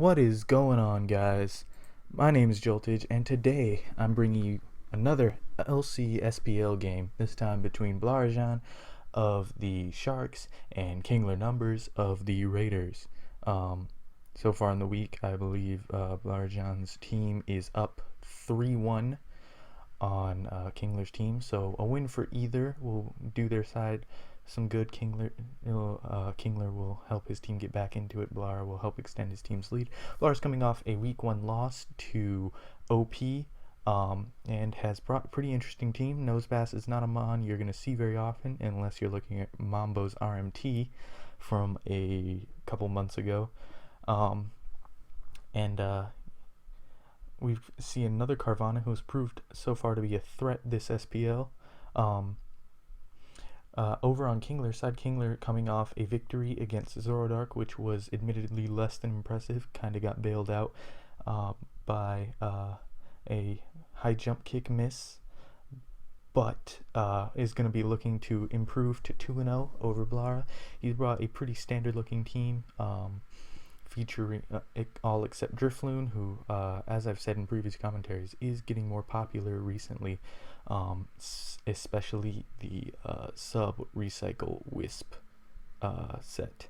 What is going on, guys? My name is Joltage, and today I'm bringing you another LC SPL game, this time between Blarajan of the Sharks and Kingler numbers of the Raiders. So far in the week, I believe Blarajan's team is up 3-1 on Kingler's team, so a win for either will do their side some good. Kingler will help his team get back into it. Blar will help extend his team's lead. Blar's coming off a week 1 loss to OP, and has brought a pretty interesting team. Nosebass is not a mon you're going to see very often unless you're looking at Mambo's RMT from a couple months ago. And we see another Carvana who's proved so far to be a threat this SPL. Over on Kingler's side, Kingler coming off a victory against Zorodark, which was admittedly less than impressive. Kind of got bailed out by a high jump kick miss, but is going to be looking to improve to 2-0 over Blara. He's brought a pretty standard looking team, featuring all except Drifloon, who, as I've said in previous commentaries, is getting more popular recently, especially the sub recycle wisp set.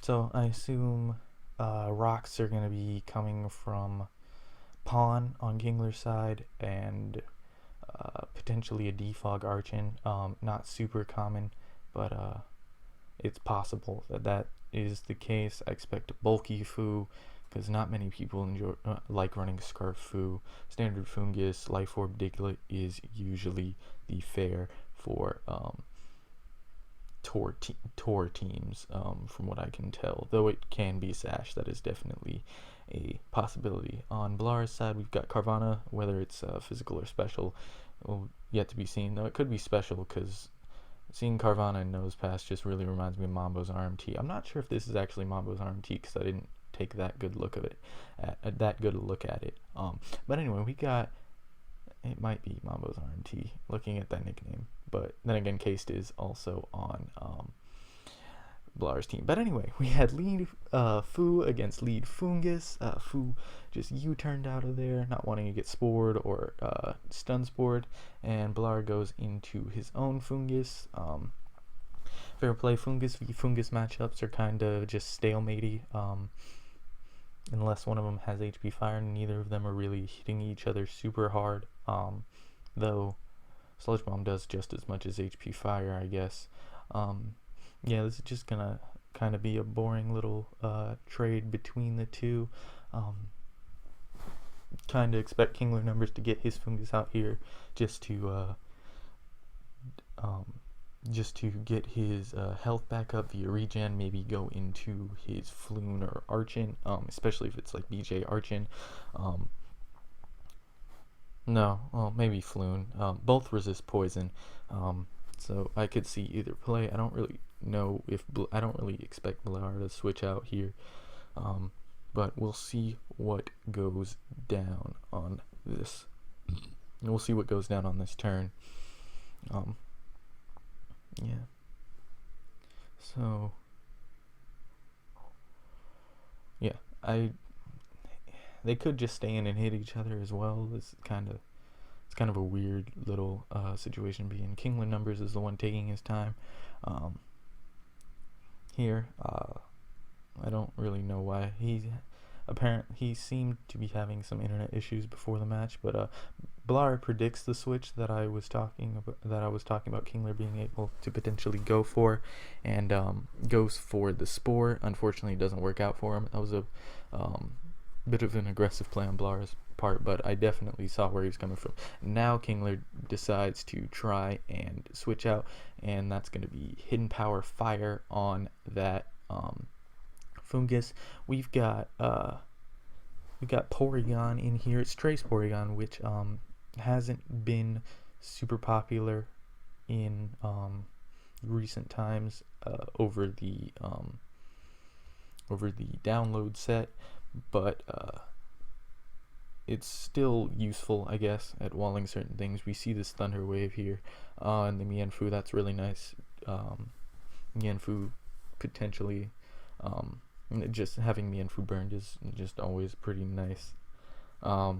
So I assume rocks are going to be coming from Pawn on Kingler's side, and potentially a defog Archon. Not super common, but it's possible that is the case. I expect a bulky Foo, because not many people like running Scarf Foo. Standard Fungus, Life Orb Diglett is usually the fare for Tor teams, from what I can tell. Though it can be Sash, that is definitely a possibility. On Blara's side, we've got Carvana, whether it's physical or special, yet to be seen. Though it could be special, because seeing Carvana and Nose Pass just really reminds me of Mambo's RMT. I'm not sure if this is actually Mambo's RMT, because I didn't take that good look of it, that good a look at it. But anyway, we got, it might be Mambo's RMT, looking at that nickname. But then again, Cased is also on Blar's team. But anyway, we had lead Foo against lead Fungus. Foo just U-turned out of there, not wanting to get spored or stun spored, and Blar goes into his own Fungus. Fair play. Fungus v Fungus matchups are kind of just stalematey, unless one of them has HP Fire, and neither of them are really hitting each other super hard, though Sludge Bomb does just as much as HP Fire, I guess. Yeah, this is just gonna kind of be a boring little trade between the two. Kind of expect Kingler numbers to get his Fungus out here just to get his health back up via regen, maybe go into his Floon or Archon, especially if it's like BJ Archon. No, well, maybe Floon. Both resist poison, so I could see either play. I don't really know if I don't really expect Blar to switch out here, but we'll see what goes down on this. We'll see what goes down on this turn. Yeah. So yeah, they could just stay in and hit each other as well. It's kind of a weird little situation being Kingler numbers is the one taking his time here. I don't really know why. He seemed to be having some internet issues before the match, but Blar predicts the switch that I was talking about Kingler being able to potentially go for, and goes for the Spore. Unfortunately, it doesn't work out for him. That was a bit of an aggressive play on Blar's part, but I definitely saw where he was coming from. Now Kingler decides to try and switch out, and that's going to be Hidden Power Fire on that Fungus. We've got Porygon in here. It's Trace Porygon, which hasn't been super popular in recent times over the download set, but it's still useful, I guess, at walling certain things. We see this Thunder Wave here in the Mienfoo. That's really nice. Mienfu potentially. Just having Mienfu burned is just always pretty nice. So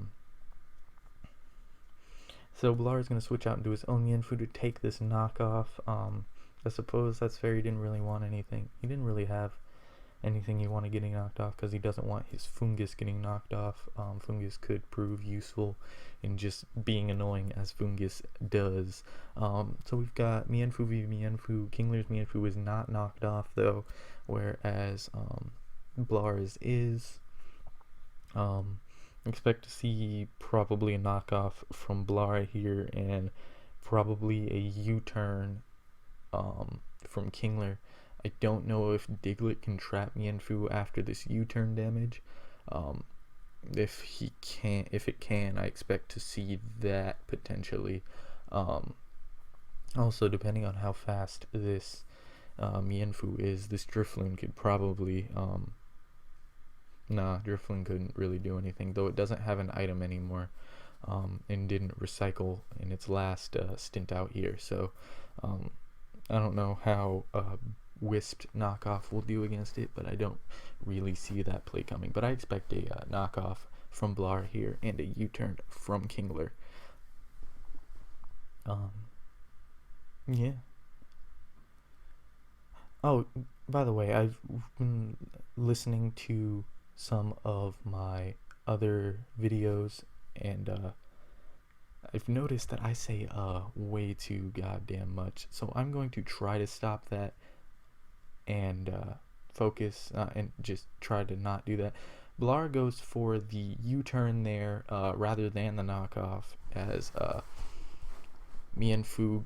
Blara's going to switch out and do his own Mienfu to take this knockoff. I suppose that's fair. He didn't really want anything. He didn't really have anything he wanted getting knocked off because he doesn't want his Fungus getting knocked off. Fungus could prove useful in just being annoying as Fungus does. So we've got Mienfu v Mienfu. Kingler's Mienfu is not knocked off though, whereas Blara's is. Expect to see probably a knockoff from Blara here and probably a U-turn from Kingler. I don't know if Diglett can trap Mienfu after this U-turn damage. If it can, I expect to see that potentially. Also, depending on how fast this Mienfu is, this Drifloon could probably Drifloon couldn't really do anything, though it doesn't have an item anymore, and didn't recycle in its last stint out here. So I don't know how Wisped knockoff will do against it, but I don't really see that play coming. But I expect a knockoff from Blar here and a U-turn from Kingler. Yeah. Oh, by the way, I've been listening to some of my other videos, and I've noticed that I say way too goddamn much. So I'm going to try to stop that and focus and just try to not do that. Blar goes for the U-turn there rather than the knockoff, as Mienfu,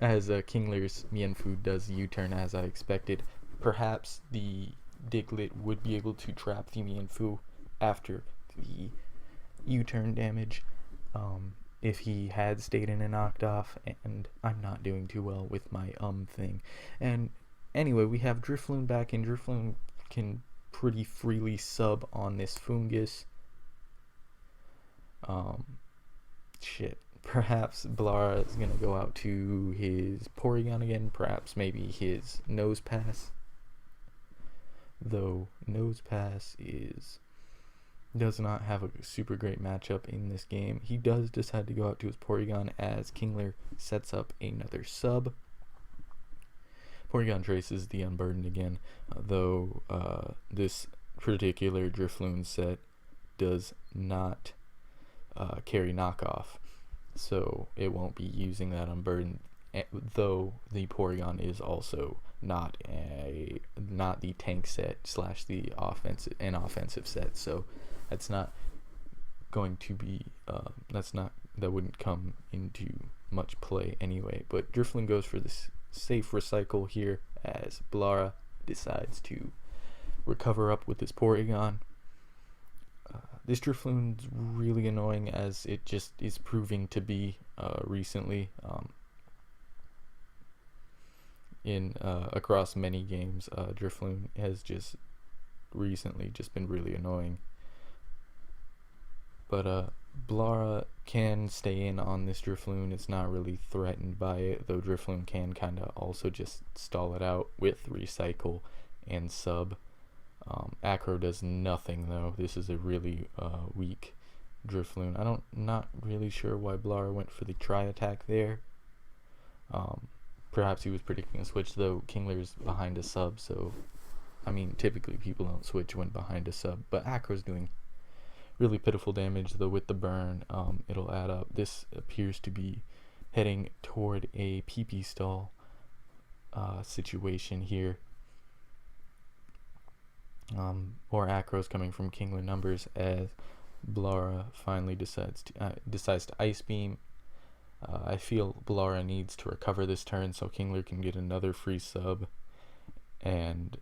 as Kingler's Mienfu does U-turn as I expected. Perhaps the Diglett would be able to trap the Mienfu after the U-turn damage if he had stayed in a knocked off, and I'm not doing too well with my thing. And anyway, we have Drifloon back, and Drifloon can pretty freely sub on this Fungus. Perhaps Blara is going to go out to his Porygon again, perhaps maybe his Nose Pass. Though Nose Pass does not have a super great matchup in this game. He does decide to go out to his Porygon as Kingler sets up another sub. Porygon traces the Unburdened again, though this particular Drifloon set does not carry knockoff, so it won't be using that Unburdened, though the Porygon is also not the tank set / the offensive set, so that's not going to be that wouldn't come into much play anyway. But Drifloon goes for this safe recycle here as Blara decides to recover up with his Porygon. This Drifloon's really annoying, as it just is proving to be recently in across many games. Drifloon has just recently just been really annoying. But Blara can stay in on this Drifloon. It's not really threatened by it, though Drifloon can kind of also just stall it out with recycle and sub. Acro does nothing though. This is a really weak Drifloon. Not really sure why Blara went for the try attack there. Perhaps he was predicting a switch, though Kingler's behind a sub, so I mean typically people don't switch when behind a sub, but Acro's doing really pitiful damage though with the burn. It'll add up. This appears to be heading toward a PP stall situation here. Or Acro's coming from Kingler numbers as Blara finally decides to Ice Beam. I feel Blara needs to recover this turn so Kingler can get another free sub and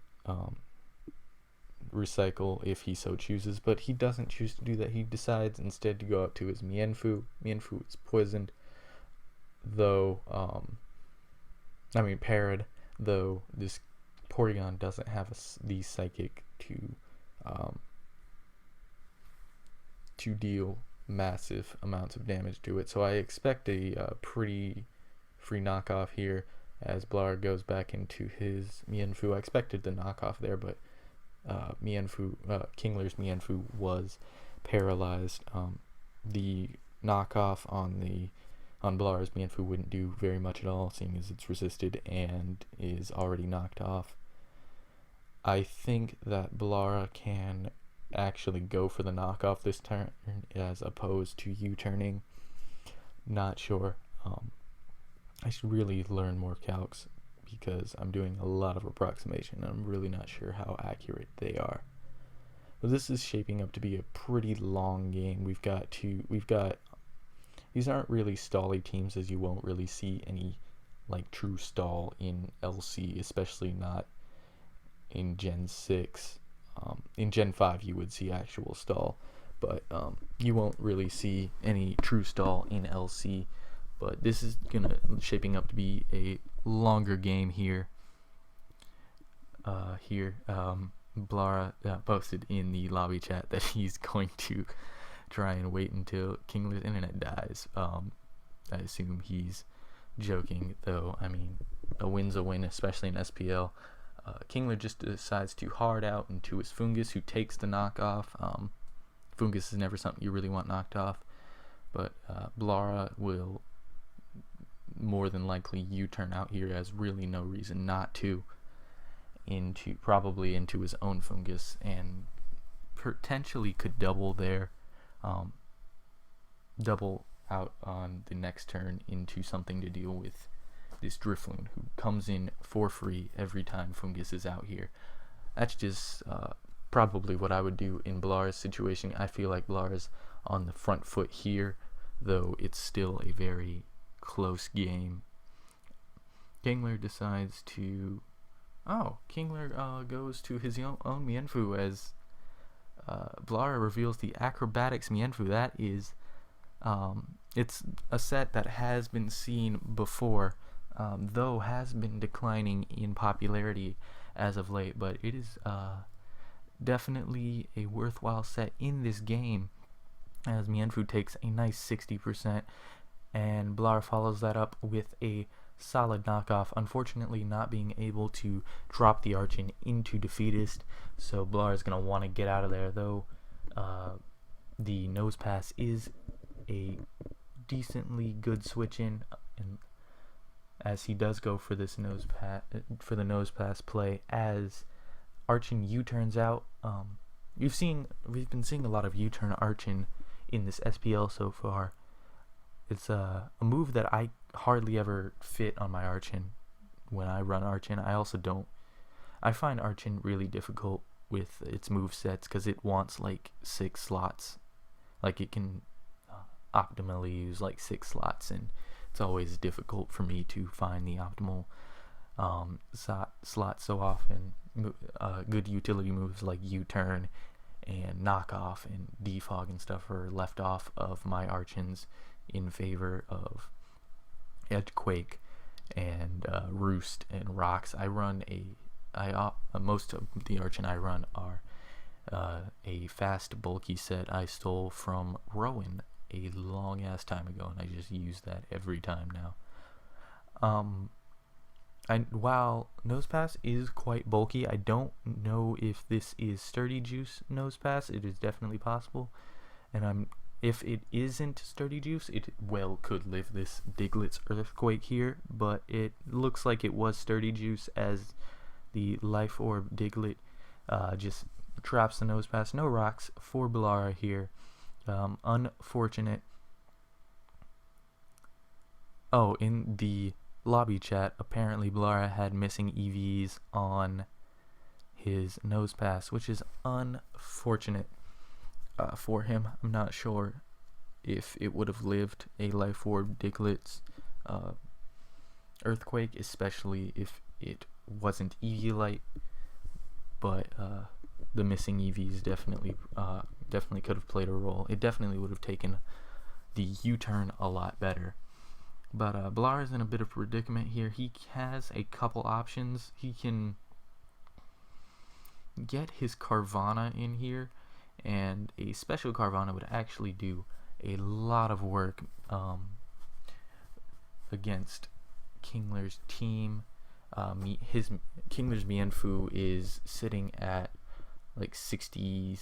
recycle if he so chooses, but he doesn't choose to do that. He decides instead to go out to his Mienfu. Mienfu is poisoned, though parried, though this Porygon doesn't have the Psychic to deal massive amounts of damage to it, so I expect a pretty free knockoff here. as Blar goes back into his Mienfu. I expected the knockoff there, but Kingler's Mienfu was paralyzed. The knockoff on Blar's Mienfu wouldn't do very much at all, seeing as it's resisted and is already knocked off. I think that Blara can actually go for the knockoff this turn as opposed to U-turning. Not sure. I should really learn more calcs because I'm doing a lot of approximation and I'm really not sure how accurate they are. But this is shaping up to be a pretty long game. These aren't really stally teams, as you won't really see any like true stall in LC, especially not in Gen 6. In Gen 5 you would see actual stall, but you won't really see any true stall in LC. But this is shaping up to be a longer game here. Blara posted in the lobby chat that he's going to try and wait until Kingler's internet dies. I assume he's joking, though. I mean, a win's a win, especially in SPL. Kingler just decides to hard out into his Fungus, who takes the knockoff. Fungus is never something you really want knocked off, but Blara will more than likely U-turn out here, as really no reason not to, probably into his own Fungus, and potentially could double there, double out on the next turn into something to deal with this Drifloon, who comes in for free every time Fungus is out here. That's just probably what I would do in Blara's situation. I feel like Blara's on the front foot here, though it's still a very close game. Kingler decides to... Kingler goes to his own Mienfu as Blara reveals the Acrobatics Mienfu. That is... it's a set that has been seen before, though has been declining in popularity as of late, but it is definitely a worthwhile set in this game, as Mienfu takes a nice 60%, and Blara follows that up with a solid knockoff, unfortunately not being able to drop the Archon into Defeatist, so Blara is going to want to get out of there, though the nose pass is a decently good switch in, and as he does go for this nose pass play, as Archon U-turns out. We've been seeing a lot of U-turn Archon in this SPL so far. It's a move that I hardly ever fit on my Archon when I run Archon. I find Archon really difficult with its move sets because it wants like 6 slots. Like it can optimally use like 6 slots, and it's always difficult for me to find the optimal slot so often. Good utility moves like U-turn and knockoff and defog and stuff are left off of my Archons in favor of Edgequake and Roost and Rocks. Most of the Archon I run are a fast bulky set I stole from Rowan a long ass time ago, and I just use that every time now. While Nose Pass is quite bulky, I don't know if this is Sturdy Juice Nose Pass. It is definitely possible, and if it isn't Sturdy Juice, it well could live this Diglett's Earthquake here, but it looks like it was Sturdy Juice, as the Life Orb Diglett just traps the Nose Pass. No rocks for Blara here. Unfortunate. In the lobby chat, apparently Blara had missing EVs on his Nose Pass, which is unfortunate for him. I'm not sure if it would have lived a Life Orb Diglett's Earthquake, especially if it wasn't EV Light, but the missing EVs definitely could have played a role. It definitely would have taken the U-turn a lot better. But Blara's in a bit of a predicament here. He has a couple options. He can get his Carvana in here, and a special Carvana would actually do a lot of work against Kingler's team. Kingler's Mienfu is sitting at like 60,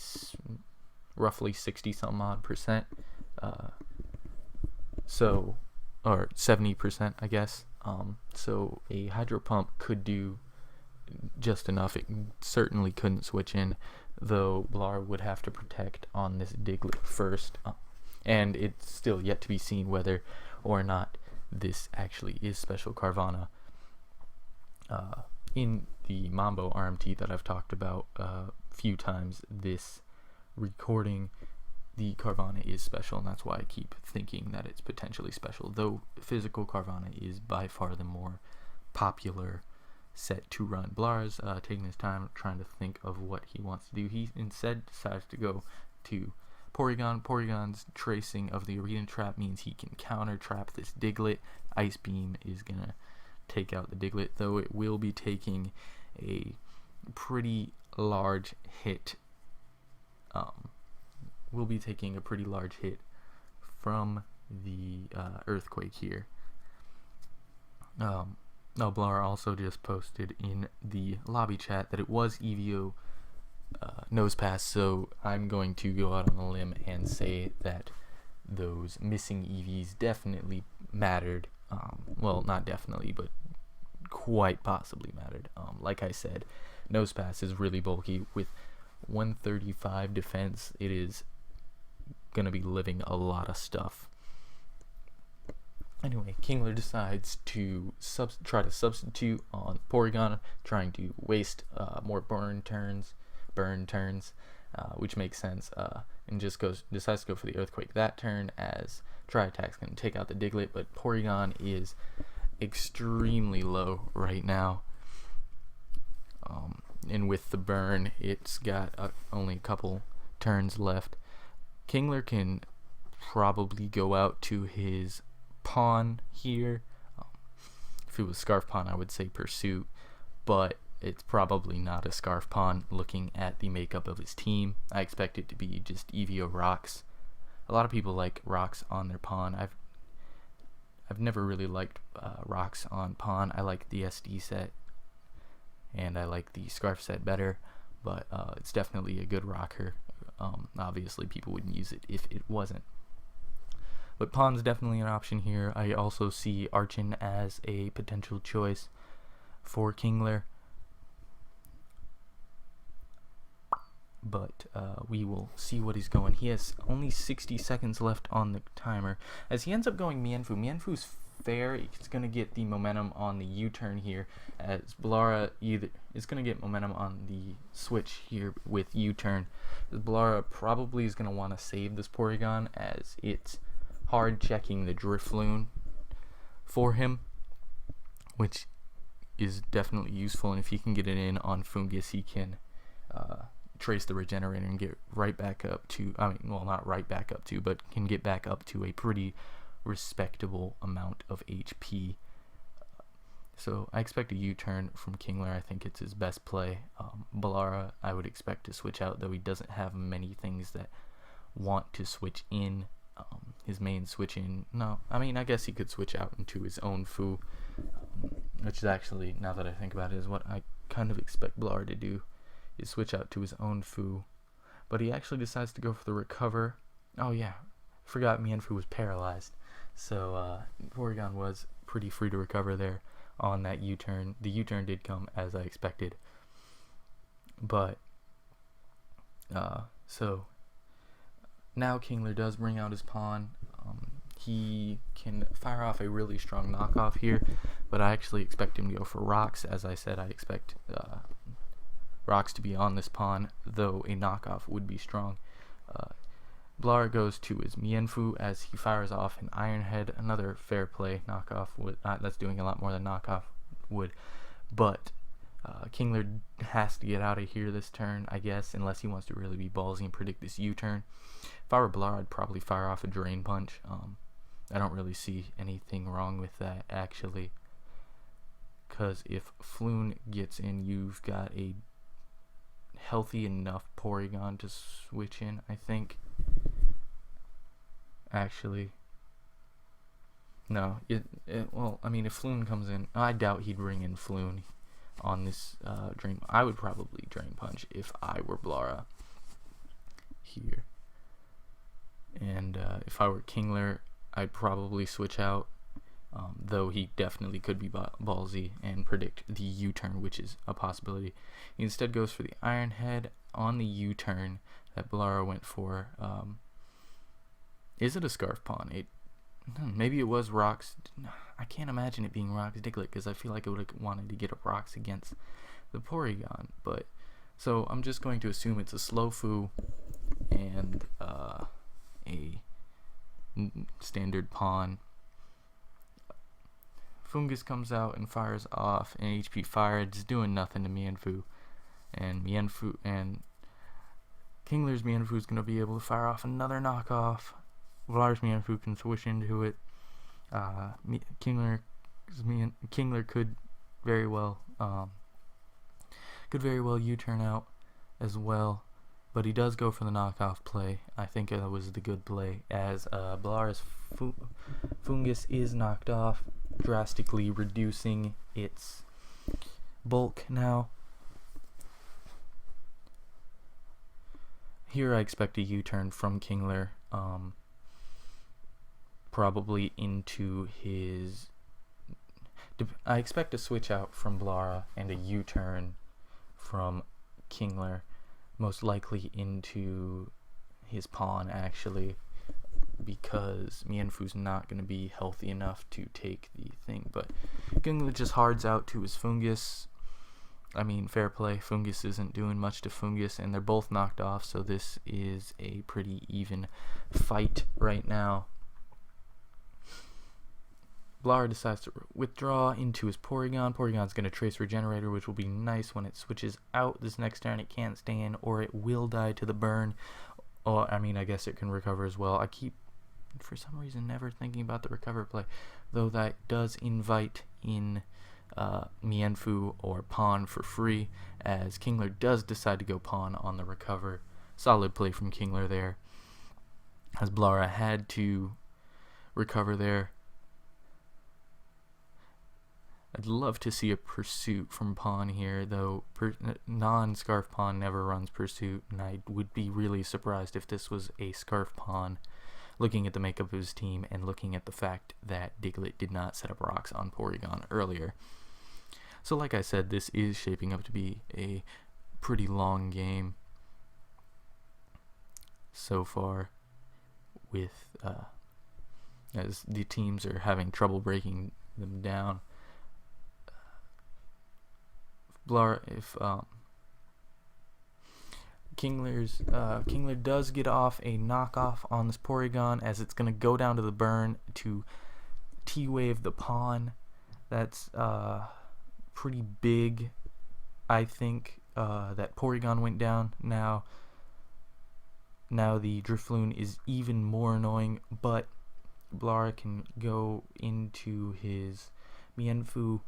roughly 60 some odd percent. So, or 70%, I guess. So a hydro pump could do just enough. It certainly couldn't switch in, though Blar would have to protect on this Diglett first. And it's still yet to be seen whether or not this actually is special Carvana. In the Mambo RMT that I've talked about a few times this recording, the Carvana is special, and that's why I keep thinking that it's potentially special, though physical Carvana is by far the more popular set to run. Blara's taking his time trying to think of what he wants to do. He instead decides to go to Porygon. Porygon's tracing of the arena trap means he can counter trap this Diglett. Ice Beam is gonna take out the Diglett, though it will be taking a pretty large hit. Will be taking a pretty large hit from the earthquake here. Blar also just posted in the lobby chat that it was EVO nose pass, so I'm going to go out on a limb and say that those missing EVs definitely mattered. Well, not definitely, but quite possibly mattered. Like I said, nose pass is really bulky. With 135 defense, it is going to be living a lot of stuff. Anyway, Kingler decides to try to substitute on Porygon, trying to waste more burn turns, which makes sense, and just decides to go for the Earthquake that turn, as Tri-Attack's going to take out the Diglett, but Porygon is extremely low right now. And with the burn, it's got only a couple turns left. Kingler can probably go out to his pawn here. If it was Scarf Pawn, I would say Pursuit, but it's probably not a Scarf Pawn looking at the makeup of his team. I expect it to be just EVO Rocks. A lot of people like Rocks on their pawn. I've never really liked Rocks on pawn. I like the SD set, and I like the Scarf set better, but it's definitely a good rocker. Obviously, people wouldn't use it if it wasn't. But pawn's definitely an option here. I also see Archon as a potential choice for Kingler. But we will see what he's going. He has only 60 seconds left on the timer. As he ends up going Mienfu. Mienfu's fair. He's going to get the momentum on the U-turn here, as Blara is going to get momentum on the switch here with U-turn. Blara probably is going to want to save this Porygon, as it's hard checking the Drifloon for him, which is definitely useful. And if he can get it in on Fungus, he can trace the Regenerator and get right back up to, not right back up to, but can get back up to a pretty respectable amount of HP. So I expect a U-turn from Kingler. I think it's his best play. Blara, I would expect to switch out, though he doesn't have many things that want to switch in. His main switch in, I guess he could switch out into his own Fu, which is actually, now that I think about it, is what I kind of expect Blar to do, is switch out to his own Fu. But he actually decides to go for the Recover. Oh yeah, forgot Mienfu was paralyzed, so Porygon was pretty free to recover there on that U-turn. The U-turn did come as I expected, but so now Kingler does bring out his pawn. He can fire off a really strong knockoff here, but I actually expect him to go for Rocks. As I said, I expect Rocks to be on this pawn, though a knockoff would be strong. Blar goes to his Mienfu as he fires off an Iron Head, another fair play knockoff. That's doing a lot more than knockoff would, but Kingler has to get out of here this turn, I guess, unless he wants to really be ballsy and predict this U-turn. If I were Blar, I'd probably fire off a Drain Punch. I don't really see anything wrong with that, actually, because if Floon gets in, you've got a healthy enough Porygon to switch in, I think. Actually, No, well, I mean, if Floon comes in, I doubt he'd bring in Floon on this Drain. I would probably Drain Punch if I were Blara here. And if I were Kingler, I'd probably switch out, though he definitely could be ballsy and predict the U-turn, which is a possibility. He instead goes for the Iron Head on the U-turn that Blara went for. Is it a Scarf Pawn? Maybe it was Rocks. I can't imagine it being Rocks Diglett, because I feel like I would have wanted to get a Rocks against the Porygon. But so I'm just going to assume it's a slow Foo and a standard Pawn. Fungus comes out and fires off an HP Fire. It's doing nothing to Mienfoo, and Kingler's Mienfoo is going to be able to fire off another knockoff. Blara's Mienfoo can switch into it. Kingler could very well U-turn out as well, but he does go for the knockoff play. I think that was the good play, as Blara's Fungus is knocked off, drastically reducing its bulk now. Here I expect a U-turn from Kingler, probably into his... I expect a switch out from Blara and a U-turn from Kingler, most likely into his Pawn, actually, because Mienfoo's not going to be healthy enough to take the thing. But Kingler just hards out to his Fungus. I mean, fair play. Fungus isn't doing much to Fungus, and they're both knocked off, so this is a pretty even fight right now. Blara decides to withdraw into his Porygon. Porygon's going to Trace Regenerator, which will be nice when it switches out this next turn. It can't stay in, or it will die to the burn. Or, I mean, I guess it can recover as well. I keep, for some reason, never thinking about the recover play, though that does invite in Mienfoo or Pawn for free, as Kingler does decide to go Pawn on the recover. Solid play from Kingler there, as Blara had to recover there. I'd love to see a Pursuit from Pawn here, though non-Scarf Pawn never runs Pursuit, and I would be really surprised if this was a Scarf Pawn, looking at the makeup of his team and looking at the fact that Diglett did not set up Rocks on Porygon earlier. So like I said, this is shaping up to be a pretty long game so far, with as the teams are having trouble breaking them down. Kingler does get off a knockoff on this Porygon, as it's going to go down to the burn to T-Wave the Pawn. That's pretty big. I think that Porygon went down. Now the Drifloon is even more annoying, but Blara can go into his Mienfoo.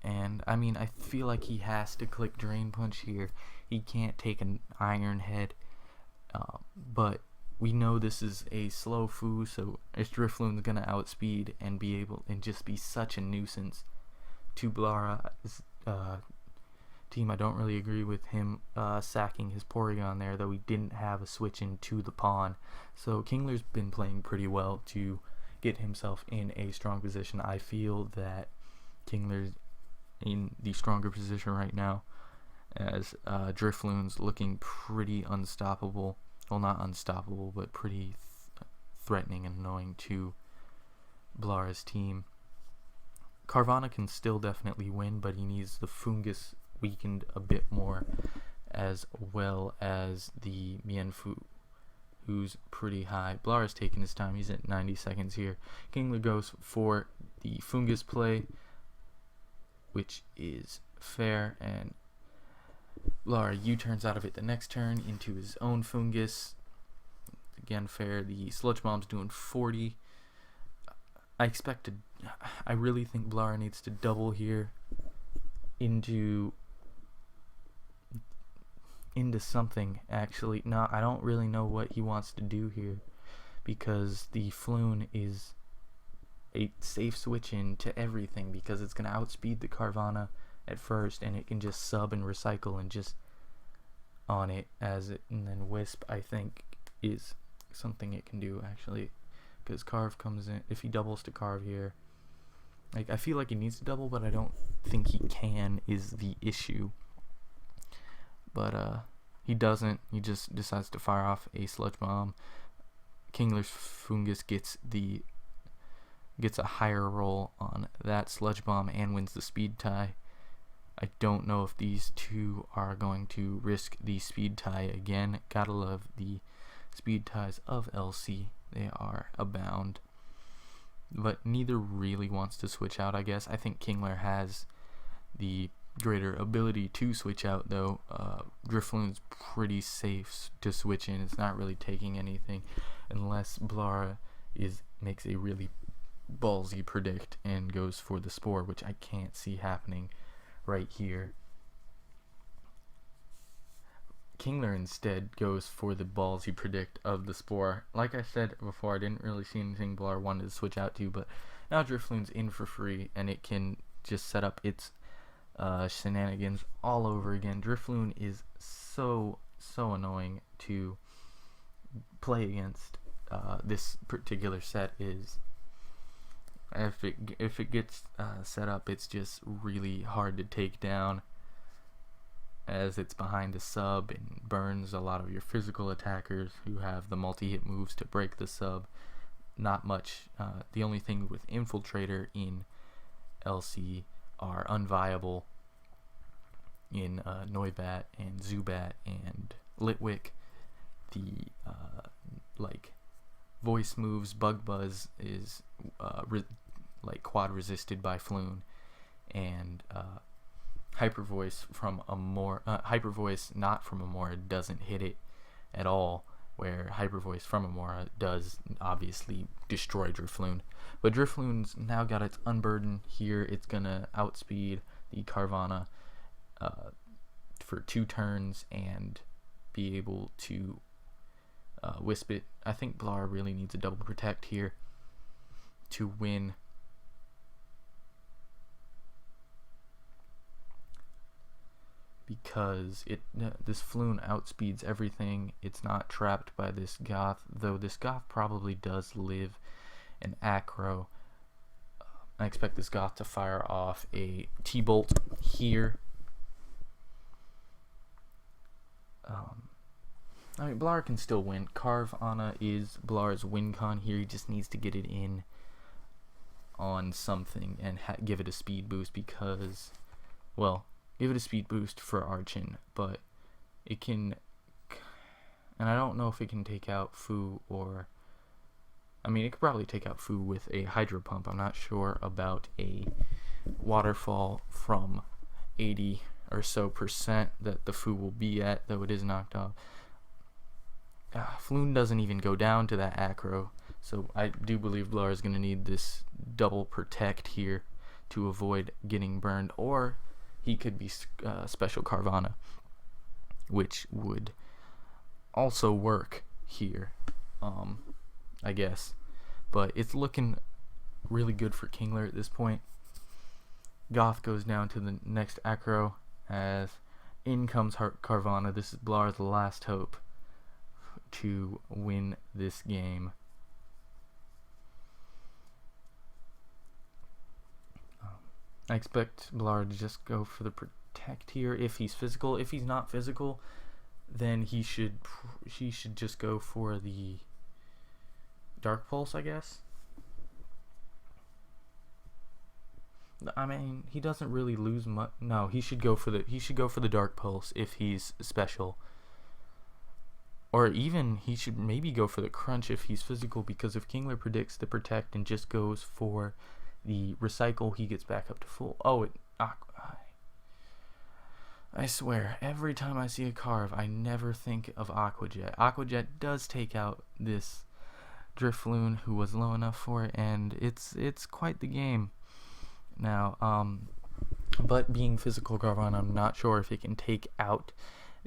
And, I mean, I feel like he has to click Drain Punch here. He can't take an Iron Head. But we know this is a slow Foo, so his Drifloon's going to outspeed and just be such a nuisance to Blara's team. I don't really agree with him sacking his Porygon there, though he didn't have a switch into the Pawn. So Kingler's been playing pretty well to get himself in a strong position. I feel that Kingler's in the stronger position right now, as Drifloon's looking pretty unstoppable. Well, not unstoppable, but pretty threatening and annoying to Blara's team. Carvanha can still definitely win, but he needs the Fungus weakened a bit more, as well as the Mienfoo, who's pretty high. Blara's taking his time. He's at 90 seconds here. Kingler goes for the Fungus play, which is fair, and Blara U-turns out of it the next turn into his own Fungus. Again, fair. The Sludge Bomb's doing 40. I really think Blara needs to double here into something, actually. No, I don't really know what he wants to do here, because the Floon is a safe switch in to everything, because it's going to outspeed the Carvana at first, and it can just sub and recycle and just on it as it, and then Wisp, I think, is something it can do actually, because Carve comes in. If he doubles to Carve here, like, I feel like he needs to double, but I don't think he can, is the issue. But he doesn't. He just decides to fire off a Sludge Bomb. Kingler's Fungus gets a higher roll on that Sludge Bomb and wins the speed tie. I don't know if these two are going to risk the speed tie again. Gotta love the speed ties of LC. They are abound. But neither really wants to switch out, I guess. I think Kingler has the greater ability to switch out, though. Drifloon's pretty safe to switch in. It's not really taking anything unless Blara makes a really ballsy predict and goes for the Spore, which I can't see happening right here. Kingler instead goes for the ballsy predict of the Spore. Like I said before, I didn't really see anything Blar wanted to switch out to, but now Drifloon's in for free, and it can just set up its shenanigans all over again. Drifloon is so annoying to play against. This particular set is, if it gets set up, it's just really hard to take down, as it's behind the sub and burns a lot of your physical attackers who have the multi-hit moves to break the sub. Not much. The only thing with Infiltrator in LC are unviable in Noibat and Zubat and Litwick. The like voice moves, Bug Buzz is like quad resisted by Floon, and Hyper Voice from Hyper Voice not from Amora doesn't hit it at all, where Hyper Voice from Amora does obviously destroy Drifloon. But Drifloon's now got its Unburden here. It's gonna outspeed the Carvana for 2 turns and be able to Wisp it. I think Blar really needs a double protect here to win. Because this Floon outspeeds everything. It's not trapped by this Goth, though this Goth probably does live an Acro. I expect this Goth to fire off a T-Bolt here. I mean, Blar can still win. Carvana is Blar's win con here. He just needs to get it in on something and give it a speed boost, because, well, give it a speed boost for Archon, but it can, and I don't know if it can take out Fu, or, I mean, it could probably take out Fu with a Hydro Pump. I'm not sure about a Waterfall from 80 or so % that the Fu will be at, though it is knocked off. Floon doesn't even go down to that Acro, so I do believe Blar is going to need this double protect here to avoid getting burned, or he could be Special Carvana, which would also work here, I guess. But it's looking really good for Kingler at this point. Goth goes down to the next Acro, as in comes Carvana. This is Blar's last hope to win this game. I expect Blar to just go for the protect here if he's physical. If he's not physical, then he should just go for the Dark Pulse, I guess. I mean, he doesn't really lose much. No, he should go for the Dark Pulse if he's special. Or even he should maybe go for the Crunch if he's physical, because if Kingler predicts the protect and just goes for the recycle, he gets back up to full. Oh, I swear, every time I see a Carve, I never think of Aqua Jet. Aqua Jet does take out this Drifloon who was low enough for it, and it's quite the game. Now, but being physical Carvana, I'm not sure if it can take out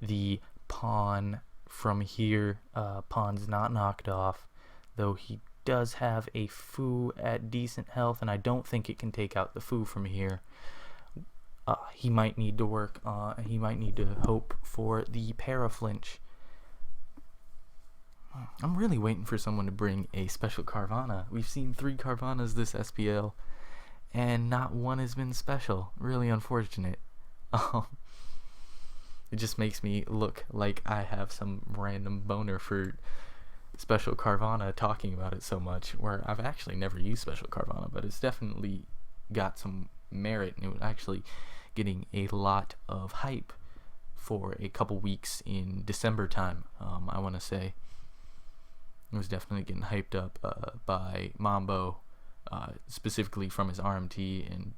the Pawn from here. Pawn's not knocked off, though he does have a Foo at decent health, and I don't think it can take out the Foo from here. He might need to work. He might need to hope for the Paraflinch. I'm really waiting for someone to bring a special Carvana. We've seen 3 Carvanas this SPL, and not one has been special. Really unfortunate. It just makes me look like I have some random boner for special Carvana talking about it so much, where I've actually never used special Carvana, but it's definitely got some merit, and it was actually getting a lot of hype for a couple weeks in December time. I want to say it was definitely getting hyped up by Mambo, specifically from his RMT, and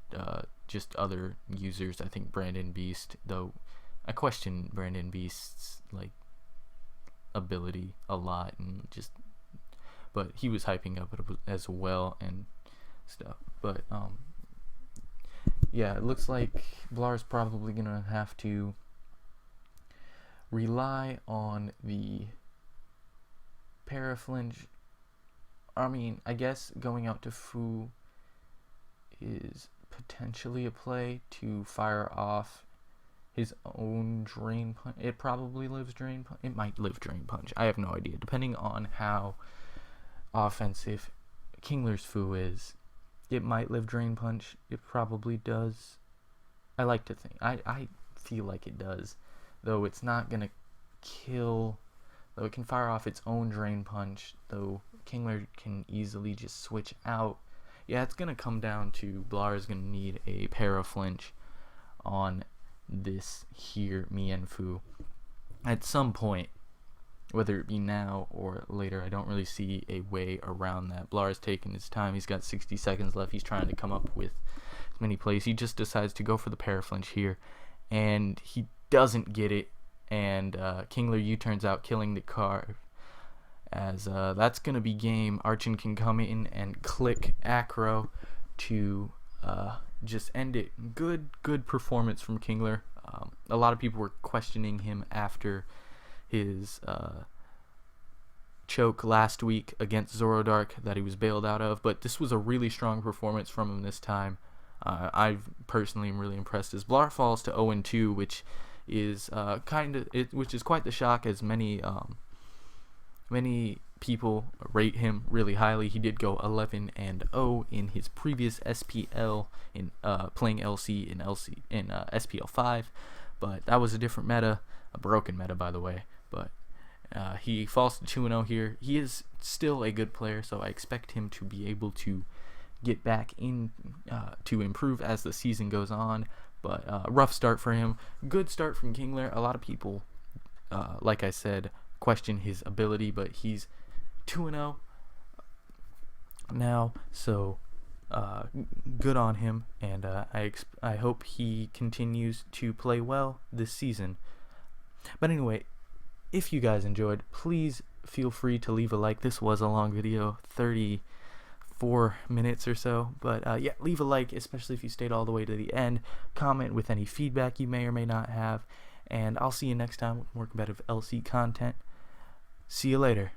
just other users. I think Brandon Beast, though I question Brandon Beast's ability a lot, and but he was hyping up as well and stuff. But yeah, it looks like Blar's probably gonna have to rely on the Paraflinch. I mean, I guess going out to Foo is potentially a play to fire off his own Drain Punch. It probably lives Drain Punch. It might live Drain Punch. I have no idea. Depending on how offensive Kingler's Foo is, it might live Drain Punch. It probably does. I like to think. I feel like it does. Though it's not going to kill. Though it can fire off its own Drain Punch. Though Kingler can easily just switch out. Yeah, it's going to come down to Blar's going to need a Paraflinch on this here Mienfoo at some point, whether it be now or later. I don't really see a way around that. Blar's taking his time. He's got 60 seconds left. He's trying to come up with as many plays. He just decides to go for the Paraflinch here, and he doesn't get it, and Kingler U-turns out, killing the car. As that's going to be game. Archon can come in and click Acro to just end it. Good performance from Kingler. A lot of people were questioning him after his choke last week against Zorodark that he was bailed out of, but this was a really strong performance from him this time. I personally am really impressed as Blar falls to 0-2, which is which is quite the shock, as many people rate him really highly. He did go 11-0 in his previous SPL in playing LC in SPL 5, but that was a different meta, a broken meta by the way. But he falls to 2-0 here. He is still a good player, so I expect him to be able to get back in to improve as the season goes on. But rough start for him. Good start from Kingler. A lot of people, like I said, question his ability, but he's 2-0 now, so good on him, and I hope he continues to play well this season. But anyway, if you guys enjoyed, please feel free to leave a like. This was a long video, 34 minutes or so, but yeah, leave a like, especially if you stayed all the way to the end. Comment with any feedback you may or may not have, and I'll see you next time with more competitive LC content. See you later.